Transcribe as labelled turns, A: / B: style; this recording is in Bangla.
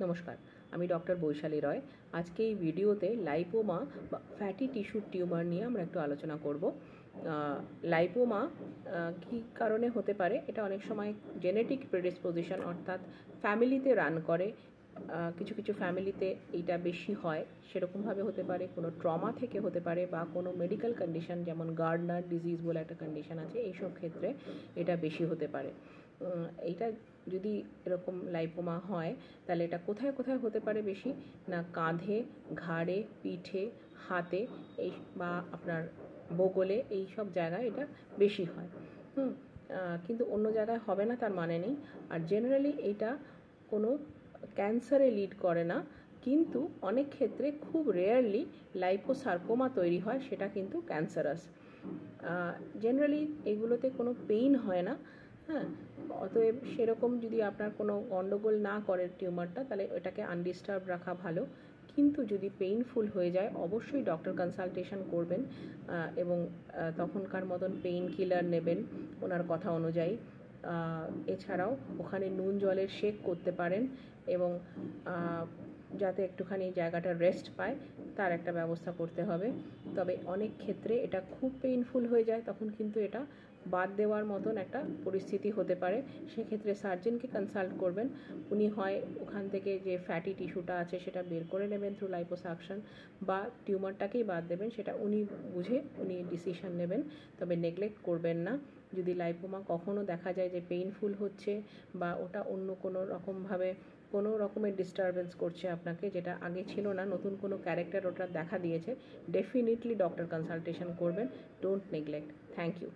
A: নমস্কার, আমি ডক্টর বৈশালী রয়। আজকে এই ভিডিওতে লাইপোমা বা ফ্যাটি টিস্যুর টিউমার নিয়ে আমরা একটু আলোচনা করব। লাইপোমা কী কারণে হতে পারে? এটা অনেক সময় জেনেটিক প্রেডিসপোজিশন, অর্থাৎ ফ্যামিলিতে রান করে। কিছু কিছু ফ্যামিলিতে এইটা বেশি হয়, সেরকমভাবে হতে পারে। কোনো ট্রমা থেকে হতে পারে, বা কোনো মেডিকেল কন্ডিশন, যেমন গার্ডনার ডিজিজ বলে একটা কন্ডিশন আছে, এইসব ক্ষেত্রে এটা বেশি হতে পারে। এইটা যদি এরকম লাইপোমা হয়, তাহলে এটা কোথায় কোথায় হতে পারে বেশি? না, কাঁধে, ঘাড়ে, পিঠে, হাতে, এই বা আপনার বগলে, এই সব জায়গায় এটা বেশি হয়। কিন্তু অন্য জায়গায় হবে না তার মানে নেই। আর জেনারেলি এইটা কোনো ক্যান্সারে লিড করে না, কিন্তু অনেক ক্ষেত্রে খুব রেয়ারলি লাইপোসার্কোমা তৈরি হয়, সেটা কিন্তু ক্যান্সারাস। জেনারেলি এগুলোতে কোনো পেইন হয় না। অতএব সেরকম যদি আপনার কোনো গণ্ডগোল না করে টিউমারটা, তাহলে এটাকে আনডিস্টার্ব রাখা ভালো। কিন্তু যদি পেইনফুল হয়ে যায়, অবশ্যই ডক্টর কনসালটেশন করবেন এবং তখনকার মতন পেইন কিলার নেবেন ওনার কথা অনুযায়ী। এছাড়াও ওখানে নুন জলের শেক করতে পারেন, এবং যাতে একটুখানি জায়গাটা রেস্ট পায় তার একটা ব্যবস্থা করতে হবে। তবে অনেক ক্ষেত্রে এটা খুব পেইনফুল হয়ে যায়, তখন কিন্তু এটা বাদ দেওয়ার মতন একটা পরিস্থিতি হতে পারে। সেক্ষেত্রে সার্জেনকে কনসাল্ট করবেন। উনি হয় ওখান থেকে যে ফ্যাটি টিস্যুটা আছে সেটা বের করে নেবেন থ্রু লাইপোসাকশন, বা টিউমারটাকেই বাদ দেবেন, সেটা উনি বুঝে উনি ডিসিশন নেবেন। তবে নেগলেক্ট করবেন না। যদি লাইপোমা কখনও দেখা যায় যে পেইনফুল হচ্ছে, বা ওটা অন্য কোনো রকমভাবে কোনো রকমের ডিস্টারবেন্স করছে আপনাকে, যেটা আগে ছিল না, নতুন কোনো ক্যারেক্টার ওটা দেখা দিয়েছে, ডেফিনেটলি ডক্টর কনসালটেশন করবেন। Don't neglect. Thank you.